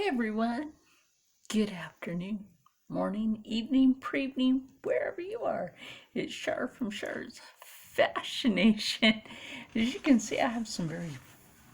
everyone. Good afternoon, morning, evening, pre-evening, wherever you are. It's Char from Char's Fascination. As you can see, I have some very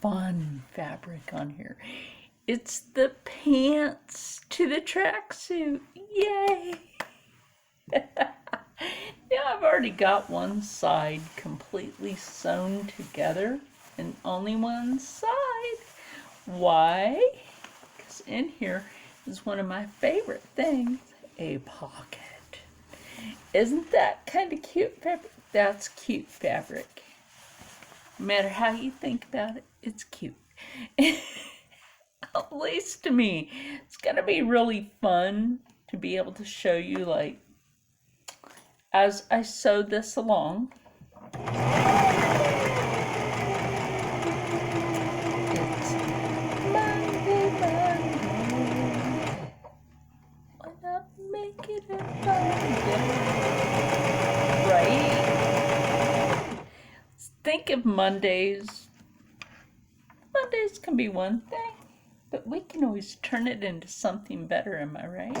fun fabric on here. It's the pants to the tracksuit. Yay! Now I've already got one side completely sewn together and only one side. Why? Because in here is one of my favorite things, a pocket. Isn't that kind of cute fabric? That's cute fabric. No matter how you think about it, it's cute. At least to me. It's gonna be really fun to be able to show you, like, as I sew this along. It's Monday. Why not make it a Monday? Right? Think of Mondays. Mondays can be one thing, but we can always turn it into something better, am I right?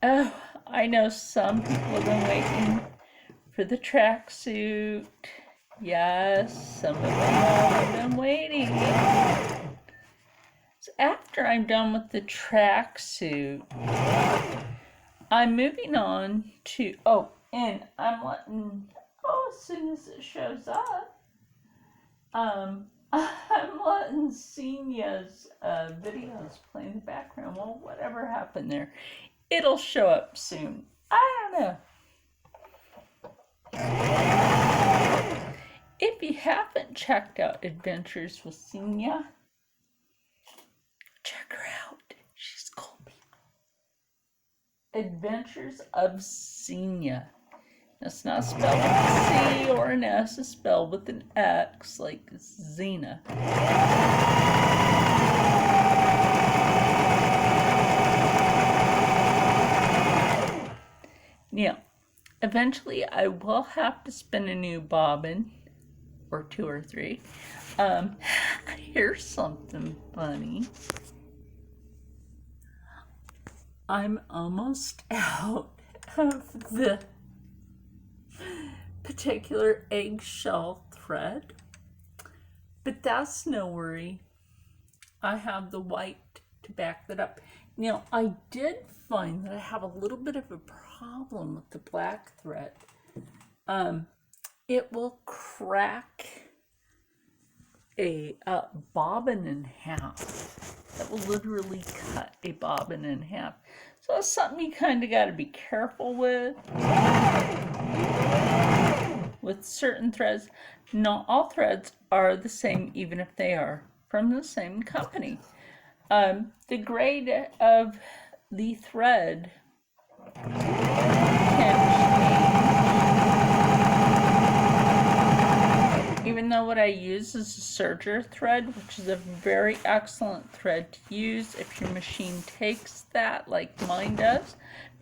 Oh, I know some people have been waiting for the tracksuit. Yes, some of them have been waiting. So after I'm done with the tracksuit, I'm moving on to, and I'm letting, as soon as it shows up, I'm letting Senia's videos play in the background. Well, whatever happened there, it'll show up soon. I don't know. If you haven't checked out Adventures with Senia, check her out. She's cool, people. Adventures of Senia. It's not spelled with a C or an S. It's spelled with an X, like Xena. Now, eventually I will have to spin a new bobbin, or two or three. Here's something funny. I'm almost out of the particular eggshell thread, but that's no worry. I have the white to back that up. Now, I did find that I have a little bit of a problem with the black thread. It will crack a bobbin in half. That will literally cut a bobbin in half. So that's something you kind of got to be careful with. With certain threads, not all threads are the same, even if they are from the same company. The grade of the thread can change. Even though what I use is a serger thread, which is a very excellent thread to use if your machine takes that, like mine does,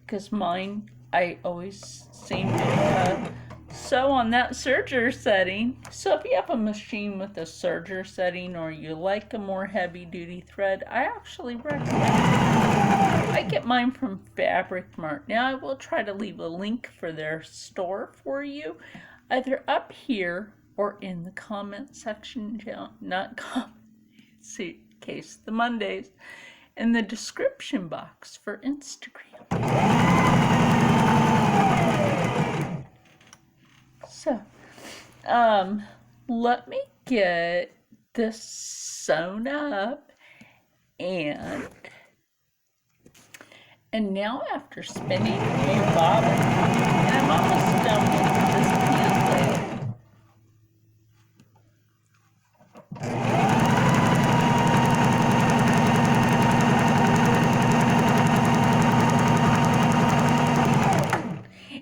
because mine, I always seem to sew on that serger setting. So if you have a machine with a serger setting, or you like a more heavy duty thread, I actually recommend it. I get mine from Fabric Mart. Now I will try to leave a link for their store for you, either up here or in the comment section down, not comment, case the Mondays, in the description box for Instagram. So, let me get this sewn up, and now after spinning a few bobbins, and I'm almost done with this pant leg.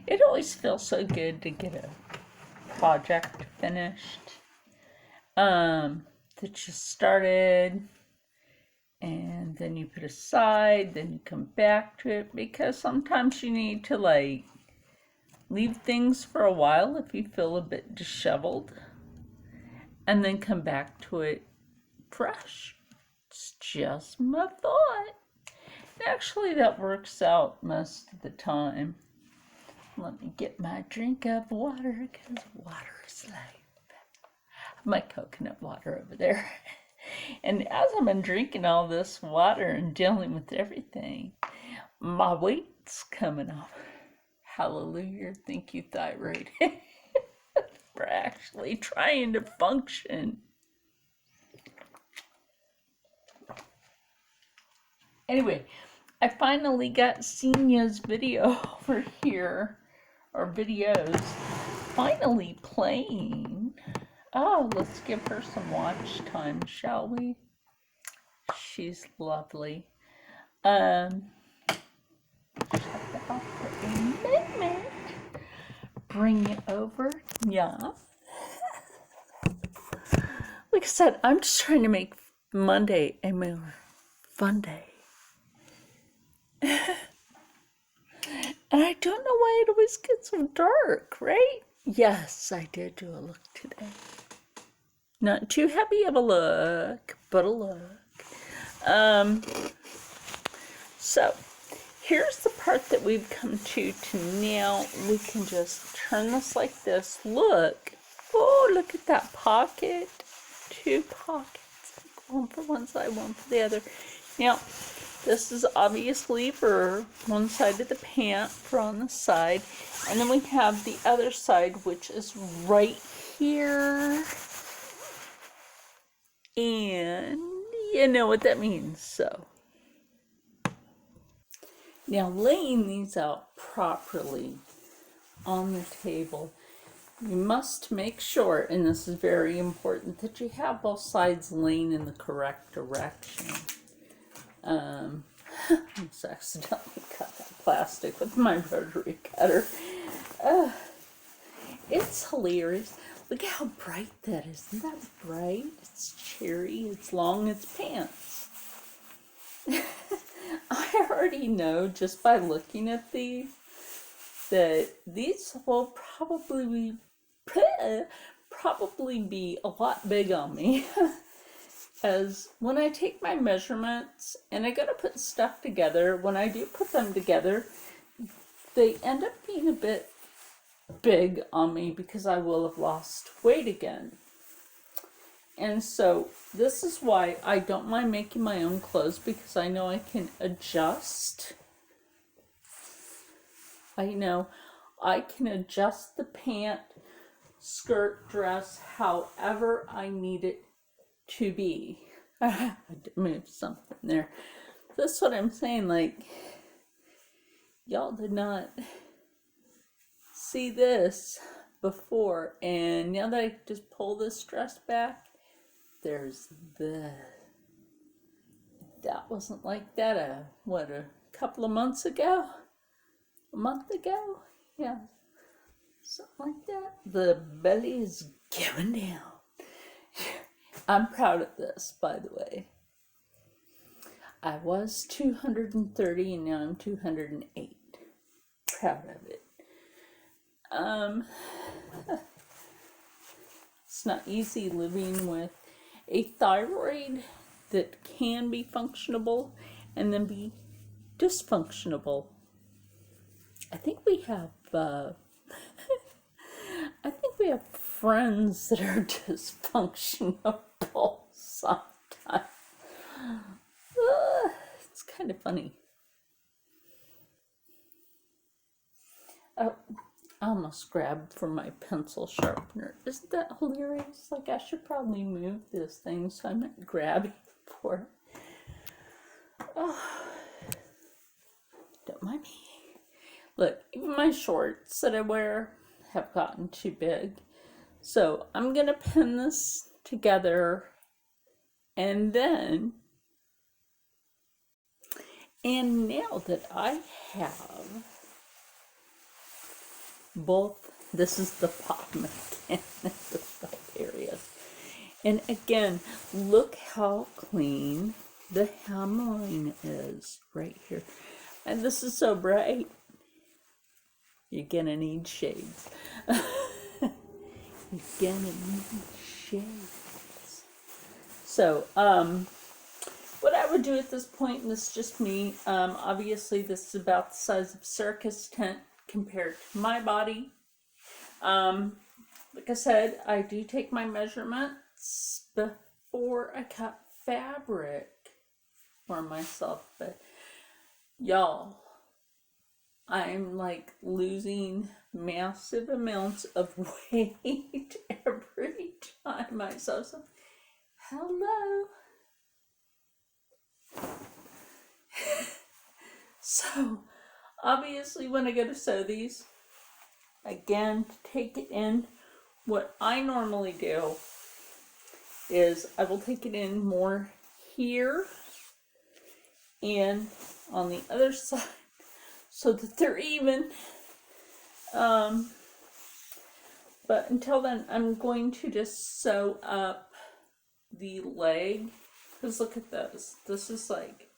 It always feels so good to get a project finished that you started, and then you put aside, then you come back to it, because sometimes you need to, like, leave things for a while if you feel a bit disheveled, and then come back to it fresh. It's just my thought. Actually, that works out most of the time. Let me get my drink of water, because water is life. My coconut water over there. And as I've been drinking all this water and dealing with everything, my weight's coming off. Hallelujah. Thank you, thyroid, for actually trying to function. Anyway, I finally got Senia's video over here, or videos, finally playing. Oh, let's give her some watch time, shall we? She's lovely. Shut that off for a minute. Bring it over. Yeah. Like I said, I'm just trying to make Monday a more fun day. And I don't know why it always gets so dark, right? Yes, I did do a look today. Not too heavy of a look, but a look. So here's the part that we've come to now. We can just turn this like this. Look. Oh, look at that pocket. 2 pockets. One for one side, one for the other. Now, this is obviously for one side of the pant, for on the side. And then we have the other side, which is right here. And you know what that means, so. Now, laying these out properly on the table, you must make sure, and this is very important, that you have both sides laying in the correct direction. I just accidentally cut that plastic with my rotary cutter. It's hilarious. Look how bright that is. Isn't that bright? It's cherry, it's long, it's pants. I already know just by looking at these that these will probably be a lot big on me. As when I take my measurements and I gotta put stuff together, when I do put them together, they end up being a bit big on me because I will have lost weight again. And so this is why I don't mind making my own clothes, because I know I can adjust. I know I can adjust the pant, skirt, dress, however I need it to be. I did move something there. That's what I'm saying, like, y'all did not see this before, and now that I just pull this dress back, there's that wasn't like that a couple of months ago? A month ago? Yeah, something like that. The belly is going down. I'm proud of this, by the way. I was 230 and now I'm 208. Proud of it. It's not easy living with a thyroid that can be functionable and then be dysfunctionable. I think we have friends that are dysfunctional sometimes. It's kind of funny. Oh, I almost grabbed for my pencil sharpener. Isn't that hilarious? Like, I should probably move this thing so I'm not grabbing for it. Oh, don't mind me. Look, even my shorts that I wear have gotten too big. So I'm going to pin this together, and now that I have both, this is the pop mechanic, this area. And again, look how clean the hemline is right here. And this is so bright. You're gonna need shades. You're gonna need shades. So, what I would do at this point, and this is just me, obviously this is about the size of circus tent compared to my body. Like I said, I do take my measurements before I cut fabric for myself, but y'all, I'm like losing massive amounts of weight every time I sew something. Hello. So, obviously when I go to sew these, again, to take it in, what I normally do is I will take it in more here and on the other side so that they're even. But until then, I'm going to just sew up the leg, because look at this. This is like,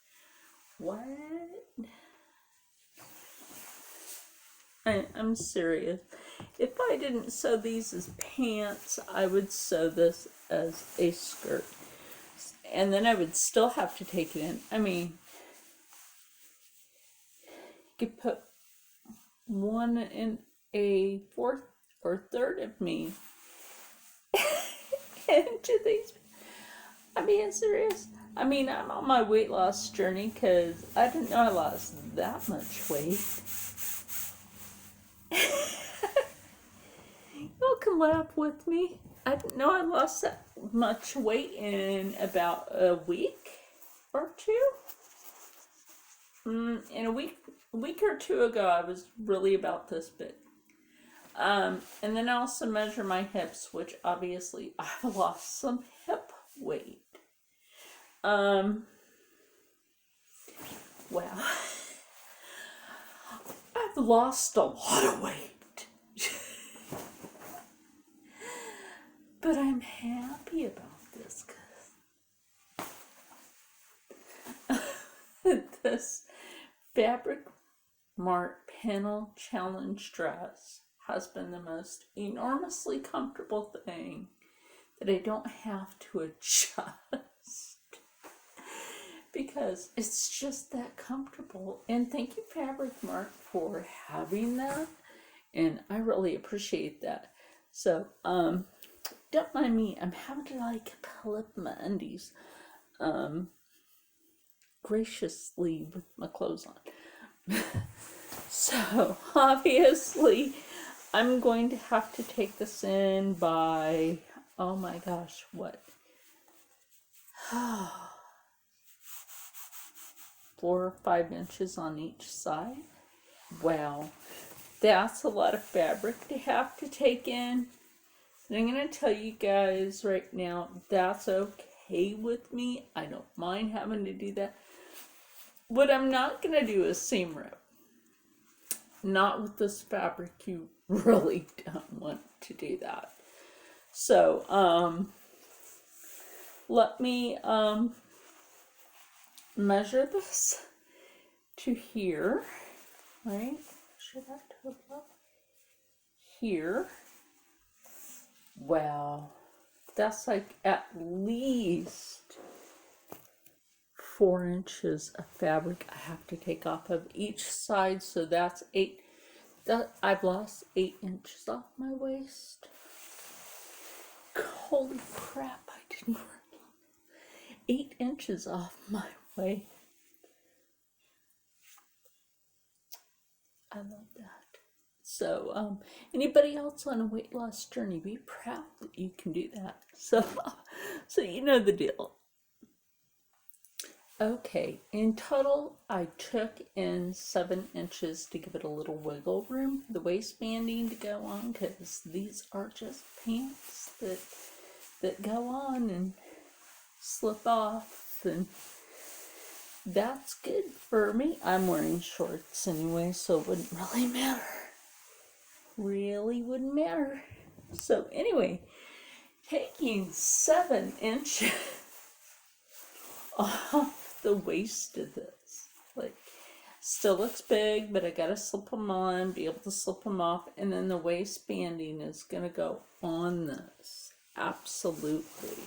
what? I'm serious. If I didn't sew these as pants, I would sew this as a skirt. And then I would still have to take it in. I mean, you could put 1/4 or 1/3 of me into these. I'm being serious. I mean, I'm on my weight loss journey because I didn't know I lost that much weight. Y'all can laugh with me. I didn't know I lost that much weight in about a week or two. In a week or two ago, I was really about this big. And then I also measure my hips, which obviously I've lost some hip weight. Well, I've lost a lot of weight. But I'm happy about this because this Fabric Mart Panel Challenge dress has been the most enormously comfortable thing that I don't have to adjust because it's just that comfortable. And thank you, Fabric Mart, for having that, and I really appreciate that. So don't mind me, I'm having to like pull up my undies graciously with my clothes on. So obviously I'm going to have to take this in by, oh my gosh, what? 4 or 5 inches on each side. Wow, that's a lot of fabric to have to take in. And I'm going to tell you guys right now, that's okay with me. I don't mind having to do that. What I'm not going to do is seam rip. Not with this fabric. You really don't want to do that. So, let me measure this to here. Right? Should I total up? Here. Wow, that's like at least 4 inches of fabric I have to take off of each side, so that's 8. I've lost 8 inches off my waist. Holy crap, I didn't realize. 8 inches off my waist. I love that. So, anybody else on a weight loss journey, be proud that you can do that. So you know the deal. Okay, in total, I took in 7 inches to give it a little wiggle room for the waistbanding to go on, because these are just pants that go on and slip off, and that's good for me. I'm wearing shorts anyway, so it wouldn't really matter. Really wouldn't matter. So anyway, taking 7 inches off the waist of this, like, still looks big, but I gotta slip them on, be able to slip them off, and then the waistbanding is gonna go on this. Absolutely.